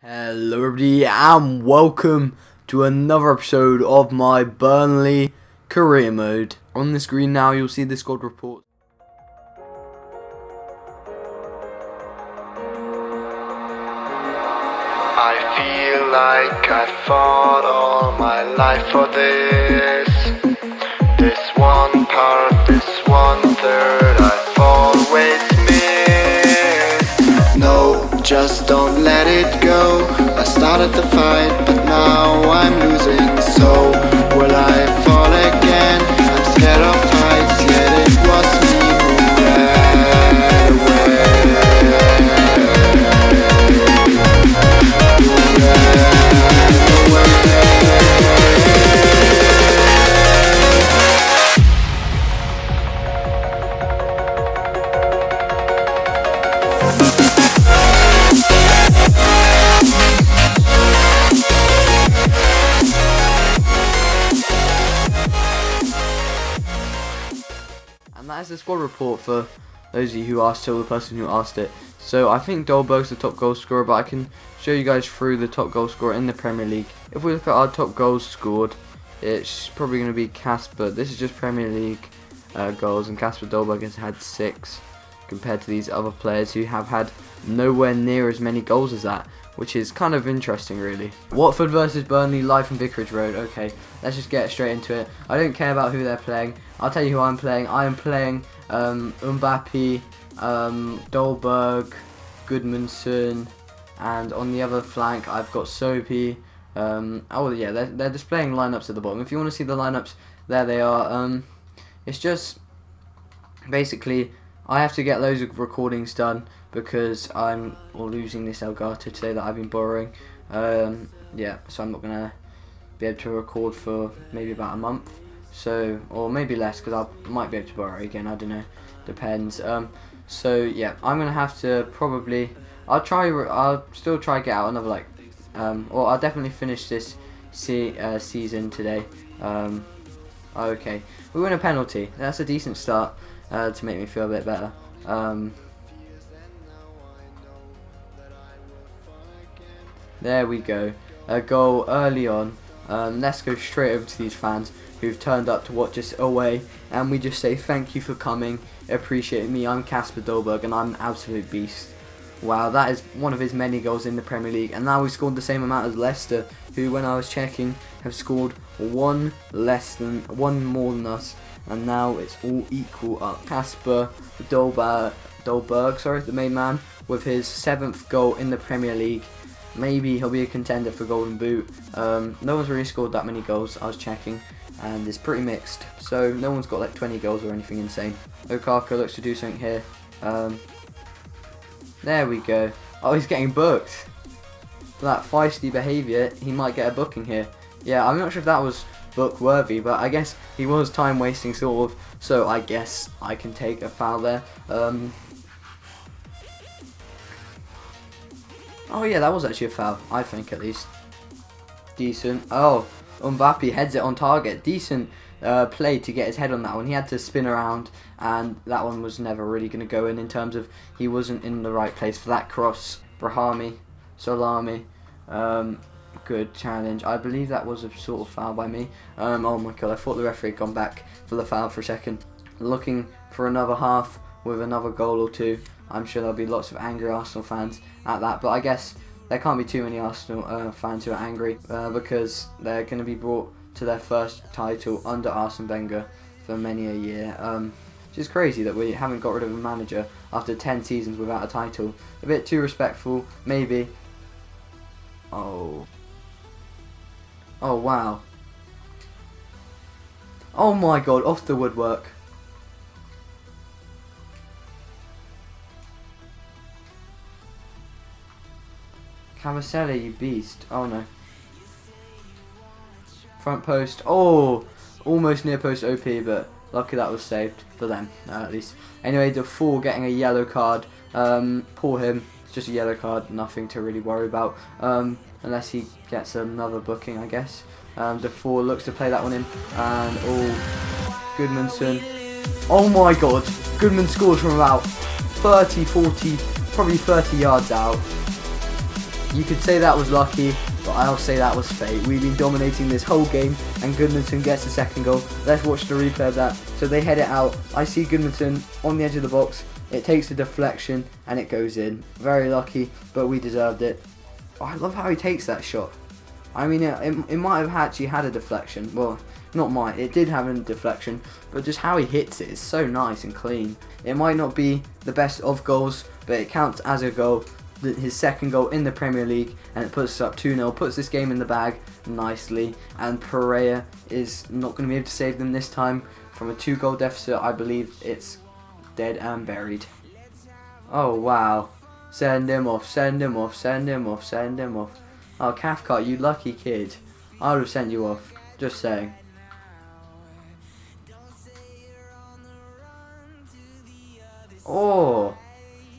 Hello everybody and welcome to another episode of my Burnley Career Mode. On the screen now you'll see the squad report. I feel like I fought all my life for this. This one part, this 1/3 I've always missed. No, just don't let it go. I started the fight, but now I'm losing. So will I fall again? I'm scared of heights, yet it was me who ran away. And that is the squad report for those of you who are still the person who asked it. So I think Dolberg's the top goal scorer, but I can show you guys through the top goal scorer in the Premier League. If we look at our top goals scored, it's probably going to be Casper. This is just Premier League goals, and Casper Dolberg has had 6 compared to these other players who have had nowhere near as many goals as that, which is kind of interesting really. Watford versus Burnley live from Vicarage Road. Okay, let's just get straight into it. I don't care about who they're playing. I'll tell you who I'm playing. I am playing Mbappe, Dolberg, Goodmanson, and on the other flank I've got Soapy. Oh yeah, they're displaying lineups at the bottom. If you want to see the lineups, there they are. It's just basically I have to get loads of recordings done because I'm losing this Elgato today that I've been borrowing. Yeah, so I'm not gonna be able to record for maybe about a month. So, or maybe less, because I might be able to borrow it again, I don't know, depends. So yeah, I'm gonna have to probably, I'll still try to get out another or I'll definitely finish this season today. Okay, we win a penalty. That's a decent start to make me feel a bit better. There we go, a goal early on. Let's go straight over to these fans who've turned up to watch us away, and we just say thank you for coming, appreciate me. I'm Casper Dolberg and I'm an absolute beast. Wow, that is one of his many goals in the Premier League, and now we scored the same amount as Leicester, who when I was checking have scored one more than us, and now it's all equal up. Casper Dolberg, sorry, the main man, with his 7th goal in the Premier League. Maybe he'll be a contender for Golden Boot. No one's really scored that many goals, I was checking, and it's pretty mixed. So no one's got like 20 goals or anything insane. Okaka looks to do something here. There we go. Oh, he's getting booked. For that feisty behaviour, he might get a booking here. Yeah, I'm not sure if that was book worthy, but I guess he was time wasting sort of, so I guess I can take a foul there. Oh yeah, that was actually a foul, I think at least. Decent. Oh, Mbappe heads it on target. Decent play to get his head on that one. He had to spin around, and that one was never really going to go in terms of he wasn't in the right place for that cross. Brahami, Salami, good challenge. I believe that was a sort of foul by me. Oh my god, I thought the referee had gone back for the foul for a second. Looking for another half with another goal or two. I'm sure there'll be lots of angry Arsenal fans at that, but I guess there can't be too many Arsenal fans who are angry because they're going to be brought to their first title under Arsene Wenger for many a year. Which is crazy that we haven't got rid of a manager after 10 seasons without a title. A bit too respectful, maybe. Oh wow. Oh my god, off the woodwork. Cavaselli, you beast. Oh no. Front post. Oh, almost near post OP, but lucky that was saved for them, at least. Anyway, Defoe getting a yellow card. Poor him. It's just a yellow card. Nothing to really worry about. Unless he gets another booking, I guess. Defoe looks to play that one in. And, Goodmanson. Oh my god. Goodman scores from about 30, 40, probably 30 yards out. You could say that was lucky, but I'll say that was fate. We've been dominating this whole game, and Goodmanson gets the second goal. Let's watch the replay of that. So they head it out. I see Goodmanson on the edge of the box. It takes a deflection, and it goes in. Very lucky, but we deserved it. Oh, I love how he takes that shot. I mean, it might have actually had a deflection. Well, not might. It did have a deflection, but just how he hits it is so nice and clean. It might not be the best of goals, but it counts as a goal. His second goal in the Premier League, and it puts us up 2-0, puts this game in the bag nicely, and Pereira is not going to be able to save them this time. From a 2-goal deficit, I believe it's dead and buried. Oh wow, send him off, send him off, send him off, send him off. Oh Cathcart, you lucky kid. I would have sent you off, just saying. Oh,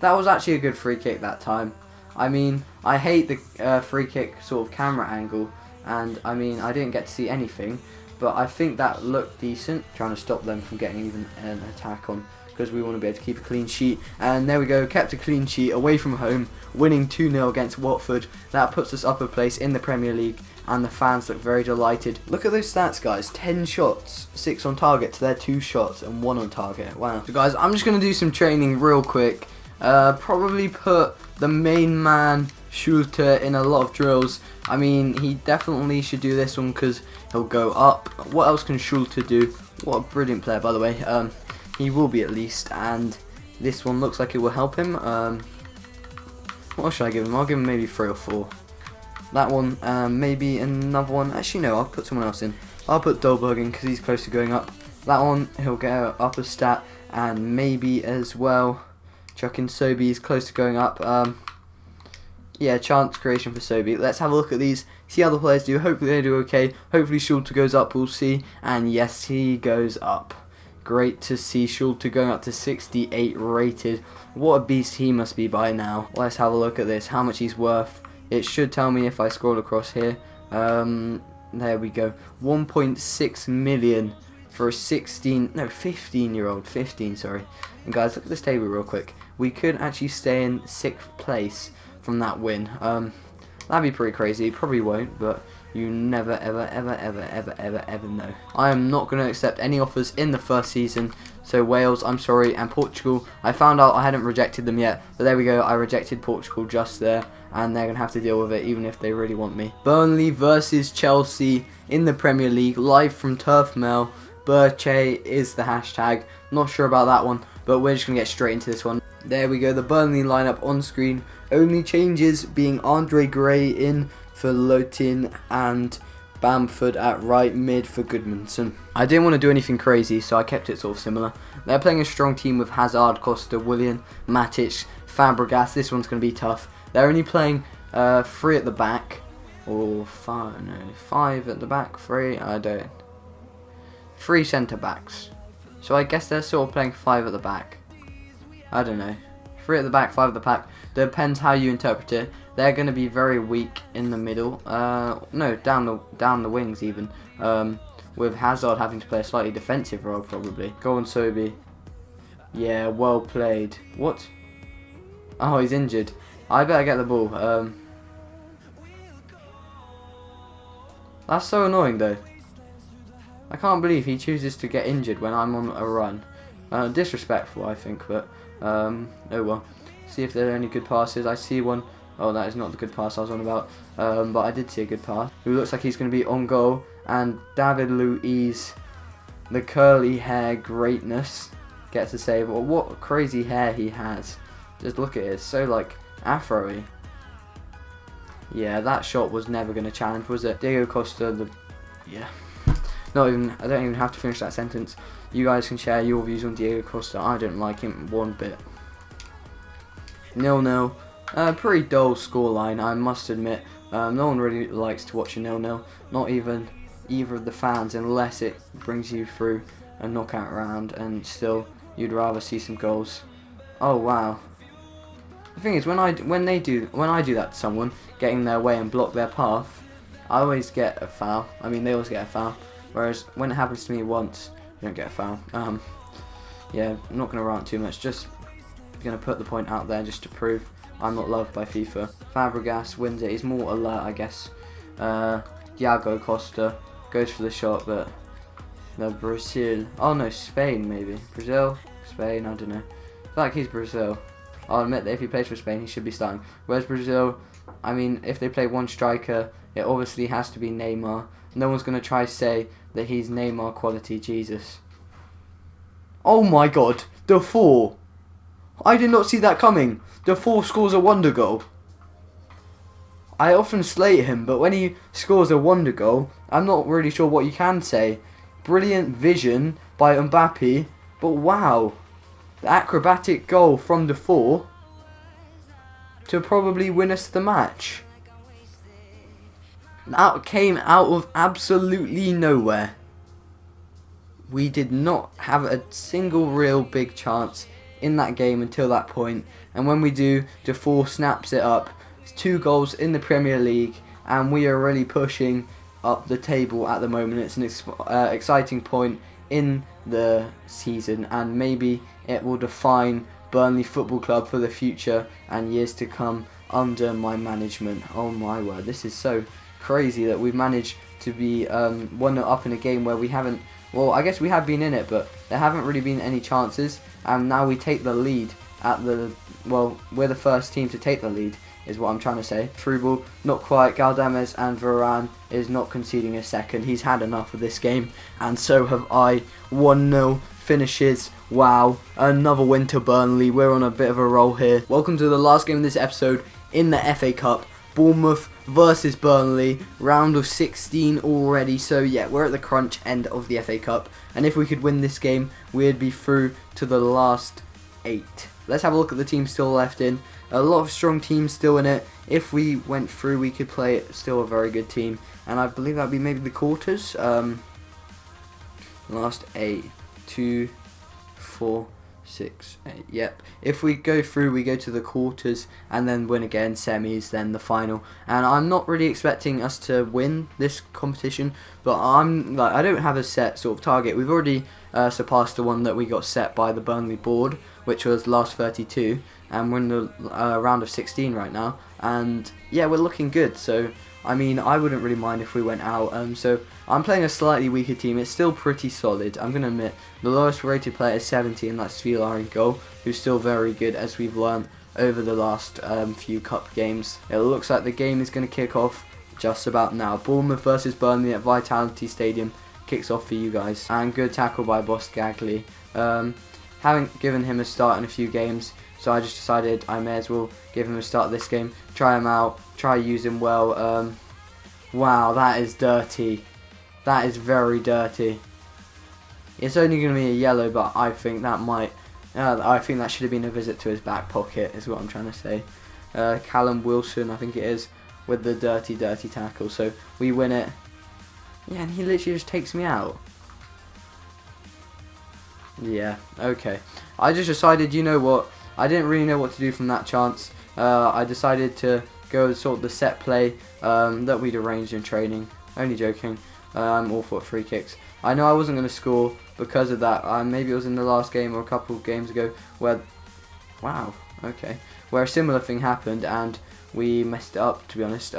that was actually a good free kick that time. I mean, I hate the free kick sort of camera angle, and I mean, I didn't get to see anything, but I think that looked decent. Trying to stop them from getting even an attack on, because we want to be able to keep a clean sheet. And there we go, kept a clean sheet away from home, winning 2-0 against Watford. That puts us upper place in the Premier League, and the fans look very delighted. Look at those stats, guys. 10 shots, 6 on target to their 2 shots and 1 on target. Wow. So guys, I'm just going to do some training real quick. Probably put the main man Schulte in a lot of drills. I mean, he definitely should do this one because he'll go up. What else can Schulte do? What a brilliant player, by the way. He will be at least, and this one looks like it will help him. What should I give him? I'll give him maybe 3 or 4. That one, maybe another one. Actually, no, I'll put someone else in. I'll put Dolberg in because he's close to going up. That one, he'll get up a stat, and maybe as well chuck in Sobi. He's close to going up. Yeah, chance creation for Sobi. Let's have a look at these, see how the players do. Hopefully they do okay. Hopefully Schulte goes up, we'll see. And yes, he goes up. Great to see Schulte going up to 68 rated. What a beast he must be by now. Let's have a look at this, how much he's worth. It should tell me if I scroll across here. There we go. 1.6 million for a 15-year-old. 15, sorry. And guys, look at this table real quick. We could actually stay in 6th place from that win. That'd be pretty crazy. Probably won't, but you never ever know. I am not going to accept any offers in the first season. So Wales, I'm sorry, and Portugal. I found out I hadn't rejected them yet, but there we go. I rejected Portugal just there, and they're going to have to deal with it even if they really want me. Burnley versus Chelsea in the Premier League, live from Turf Moor. Birche is the hashtag. Not sure about that one, but we're just going to get straight into this one. There we go, the Burnley lineup on screen. Only changes being Andre Gray in for Lotin and Bamford at right mid for Goodmanson. I didn't want to do anything crazy, so I kept it sort of similar. They're playing a strong team with Hazard, Costa, Willian, Matic, Fabregas. This one's going to be tough. They're only playing 3 at the back, or 5 at the back, 3, I don't. 3 centre backs. So I guess they're sort of playing 5 at the back. I don't know. 3 at the back, 5 at the back. Depends how you interpret it. They're going to be very weak in the middle. No, down the wings even. With Hazard having to play a slightly defensive role probably. Go on, Sobi. Yeah, well played. What? Oh, he's injured. I better get the ball. That's so annoying though. I can't believe he chooses to get injured when I'm on a run. Disrespectful, I think, but oh well. See if there are any good passes. I see one. Oh, that is not the good pass I was on about. But I did see a good pass. Who looks like he's going to be on goal. And David Luiz, the curly hair greatness, gets a save. Well, what crazy hair he has. Just look at it. It's so like afro-y. Yeah, that shot was never going to challenge, was it? Diego Costa, yeah. Not even. I don't even have to finish that sentence. You guys can share your views on Diego Costa. I don't like him one bit. 0-0. Pretty dull scoreline, I must admit. No one really likes to watch a 0-0. Not even either of the fans, unless it brings you through a knockout round, and still you'd rather see some goals. Oh wow. The thing is, when I do that to someone, getting in their way and block their path, I always get a foul. I mean, they always get a foul. Whereas when it happens to me once, you don't get a foul. Yeah, I'm not going to rant too much. Just going to put the point out there just to prove I'm not loved by FIFA. Fabregas wins it. He's more alert, I guess. Thiago Costa goes for the shot, but the Brazil. Oh no, Spain maybe. Brazil, Spain. I don't know. I feel like he's Brazil. I'll admit that if he plays for Spain, he should be starting. Whereas Brazil, I mean, if they play one striker, it obviously has to be Neymar. No one's going to try to say that he's Neymar quality. Jesus. Oh my god. Defoe. I did not see that coming. Defoe scores a wonder goal. I often slate him, but when he scores a wonder goal, I'm not really sure what you can say. Brilliant vision by Mbappe, but wow. The acrobatic goal from Defoe to probably win us the match. That came out of absolutely nowhere. We did not have a single real big chance in that game until that point, and when we do, Defoe snaps it up. It's 2 goals in the Premier League, and we are really pushing up the table at the moment. It's an exciting point in the season, and maybe it will define Burnley Football Club for the future and years to come under my management. Oh my word, this is so crazy that we've managed to be 1-0 up in a game where we haven't, well, I guess we have been in it, but there haven't really been any chances, and now we take the lead at the, well, we're the first team to take the lead, is what I'm trying to say. Through ball, not quite. Galdames and Varane is not conceding a second. He's had enough of this game, and so have I. 1-0 finishes. Wow, another win to Burnley. We're on a bit of a roll here. Welcome to the last game of this episode in the FA Cup. Bournemouth versus Burnley, round of 16 already. So yeah, we're at the crunch end of the FA Cup, and if we could win this game, we'd be through to the last 8. Let's have a look at the team still left in. A lot of strong teams still in it. If we went through, we could play still a very good team, and I believe that'd be maybe the quarters. Last 8, 2, 4, 6, 8. Yep. If we go through, we go to the quarters and then win again, semis, then the final. And I'm not really expecting us to win this competition, but I don't have a set sort of target. We've already surpassed the one that we got set by the Burnley board, which was last 32, and we're in the round of 16 right now. And yeah, we're looking good. So I mean, I wouldn't really mind if we went out. So I'm playing a slightly weaker team. It's still pretty solid, I'm going to admit. The lowest rated player is 70, and that's Fyuh in goal, who's still very good, as we've learned over the last few cup games. It looks like the game is going to kick off just about now. Bournemouth versus Burnley at Vitality Stadium kicks off for you guys. And good tackle by Boss Gagley. Haven't given him a start in a few games, so I just decided I may as well give him a start this game. Try him out, try use him well. Wow, that is dirty. That is very dirty. It's only going to be a yellow, but I think that might... I think that should have been a visit to his back pocket, is what I'm trying to say. Callum Wilson, I think it is, with the dirty tackle. So we win it. Yeah, and he literally just takes me out. Yeah, okay. I just decided, you know what, I didn't really know what to do from that chance. I decided to go sort of the set play that we'd arranged in training. Only joking. I'm all for free kicks. I know I wasn't going to score because of that. Maybe it was in the last game or a couple of games ago where... Wow, okay. Where a similar thing happened and we messed it up, to be honest.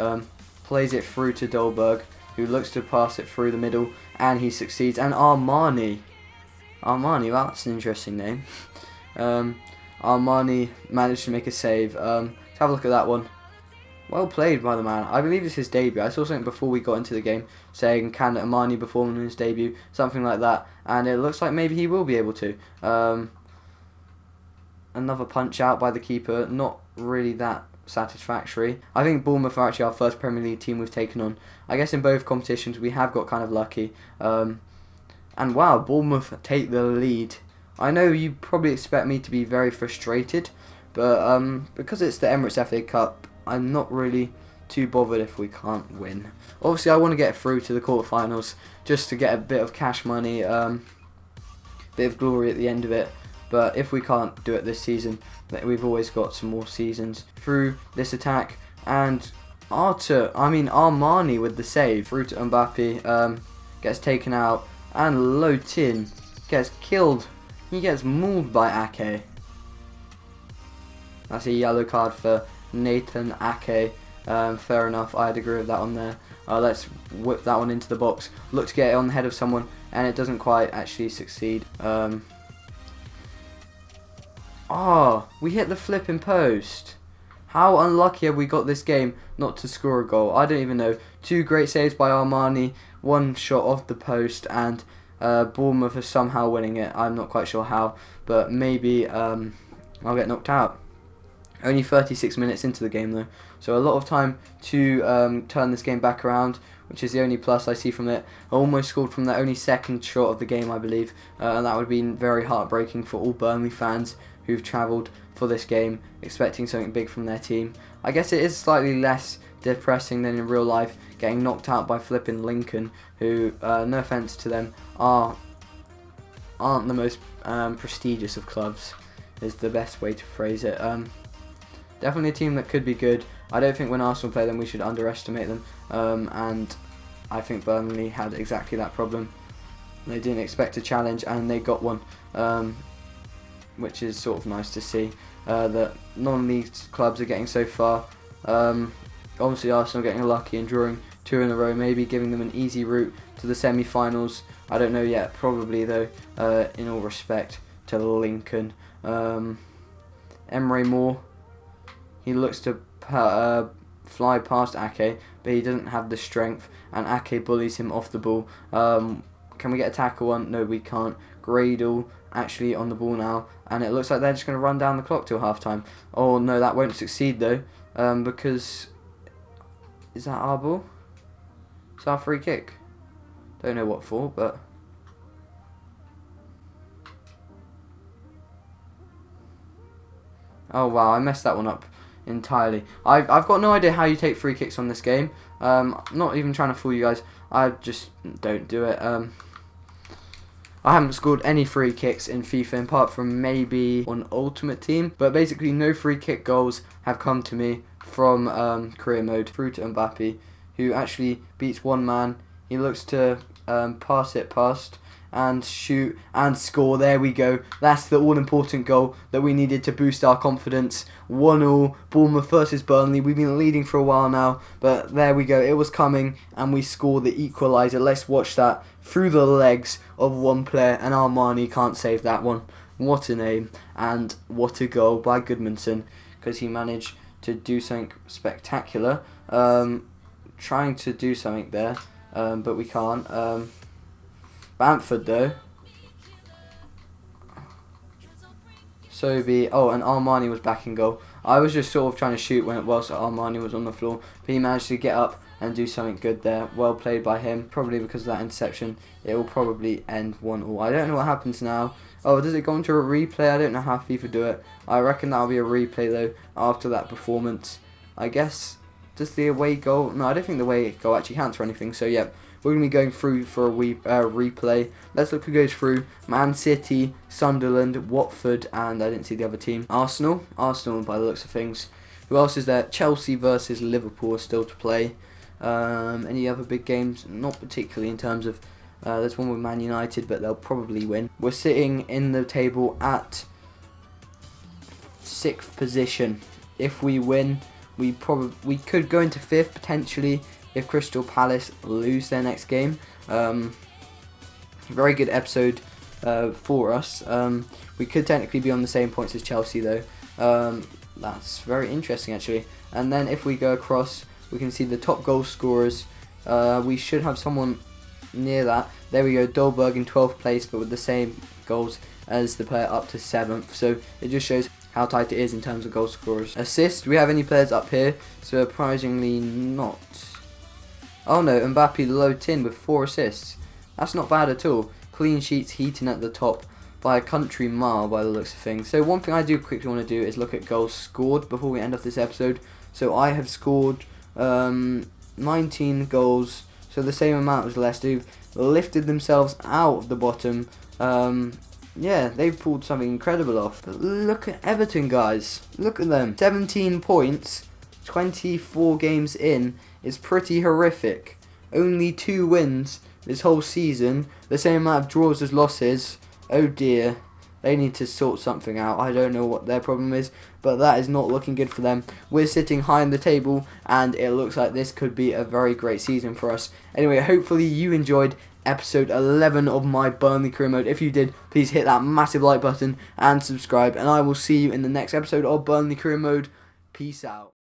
Plays it through to Dolberg, who looks to pass it through the middle, and he succeeds. And Armani, well, that's an interesting name. Armani managed to make a save. Let's have a look at that one. Well played by the man. I believe it's his debut. I saw something before we got into the game saying, can Armani perform in his debut? Something like that. And it looks like maybe he will be able to. Another punch out by the keeper. Not really that satisfactory. I think Bournemouth are actually our first Premier League team we've taken on. I guess in both competitions we have got kind of lucky. And wow, Bournemouth take the lead. I know you probably expect me to be very frustrated, but because it's the Emirates FA Cup, I'm not really too bothered if we can't win. Obviously, I want to get through to the quarterfinals just to get a bit of cash money, bit of glory at the end of it. But if we can't do it this season, we've always got some more seasons through this attack. And Armani with the save through to Mbappe, gets taken out, and Lotin gets killed. He gets mauled by Ake. That's a yellow card for Nathan Ake. Fair enough, I'd agree with that one there. Let's whip that one into the box. Look to get it on the head of someone, and it doesn't quite actually succeed. We hit the flipping post. How unlucky have we got this game not to score a goal? I don't even know. 2 great saves by Armani, 1 shot off the post, and Bournemouth are somehow winning it. I'm not quite sure how, but maybe I'll get knocked out. Only 36 minutes into the game though, so a lot of time to turn this game back around, which is the only plus I see from it. I almost scored from the only second shot of the game, I believe, and that would have been very heartbreaking for all Burnley fans who've travelled for this game expecting something big from their team. I guess it is slightly less depressing than in real life, getting knocked out by flipping Lincoln, who, no offence to them, aren't the most prestigious of clubs, is the best way to phrase it. Definitely a team that could be good. I don't think when Arsenal play them we should underestimate them, and I think Burnley had exactly that problem. They didn't expect a challenge and they got one, which is sort of nice to see, that none of these clubs are getting so far. Obviously Arsenal getting lucky and drawing 2 in a row, maybe giving them an easy route to the semi-finals. I don't know yet, probably though, in all respect to Lincoln. Emre Moore, he looks to fly past Ake, but he doesn't have the strength, and Ake bullies him off the ball. Can we get a tackle on? No, we can't. Gradle actually on the ball now, and it looks like they're just going to run down the clock till half time. Oh no, that won't succeed though, because is that our ball? It's our free kick. Don't know what for, but oh wow, I messed that one up entirely. I've got no idea how you take free kicks on this game. Not even trying to fool you guys. I just don't do it. I haven't scored any free kicks in FIFA apart from maybe on Ultimate Team, but basically no free kick goals have come to me from career mode through to Mbappe, who actually beats one man. He looks to pass it past and shoot and score. There we go. That's the all-important goal that we needed to boost our confidence. 1-1, Bournemouth versus Burnley. We've been leading for a while now, but there we go. It was coming, and we scored the equaliser. Let's watch that through the legs of one player, and Armani can't save that one. What an aim, and what a goal by Goodmanson, because he managed to do something spectacular. Trying to do something there, but we can't. Bamford though. Sobe. Oh, and Armani was back in goal. I was just sort of trying to shoot whilst Armani was on the floor, but he managed to get up and do something good there. Well played by him. Probably because of that interception, it will probably end 1-1. I don't know what happens now. Oh, does it go into a replay? I don't know how FIFA do it. I reckon that'll be a replay though after that performance. I guess. Does the away goal? No, I don't think the away goal actually counts for anything. So yeah, we're going to be going through for a replay. Let's look who goes through. Man City, Sunderland, Watford, and I didn't see the other team. Arsenal by the looks of things. Who else is there? Chelsea versus Liverpool are still to play. Any other big games? Not particularly in terms of, there's one with Man United, but they'll probably win. We're sitting in the table at 6th position. If we win, we could go into 5th potentially if Crystal Palace lose their next game. Very good episode for us. We could technically be on the same points as Chelsea though. That's very interesting actually. And then if we go across, we can see the top goal scorers. We should have someone near that. There we go, Dolberg in 12th place, but with the same goals as the player up to 7th. So it just shows how tight it is in terms of goal scorers. Assist, do we have any players up here? Surprisingly not. Oh no, Mbappe low tin with 4 assists. That's not bad at all. Clean sheets heating at the top by a country mile by the looks of things. So one thing I do quickly want to do is look at goals scored before we end off this episode. So I have scored 19 goals, so the same amount as Leicester, who've lifted themselves out of the bottom. Yeah, they've pulled something incredible off. But look at Everton, guys. Look at them. 17 points, 24 games in. Is pretty horrific. Only 2 wins this whole season. The same amount of draws as losses. Oh dear. They need to sort something out. I don't know what their problem is, but that is not looking good for them. We're sitting high in the table, and it looks like this could be a very great season for us. Anyway, hopefully you enjoyed episode 11 of my Burnley Career Mode. If you did, please hit that massive like button and subscribe, and I will see you in the next episode of Burnley Career Mode. Peace out.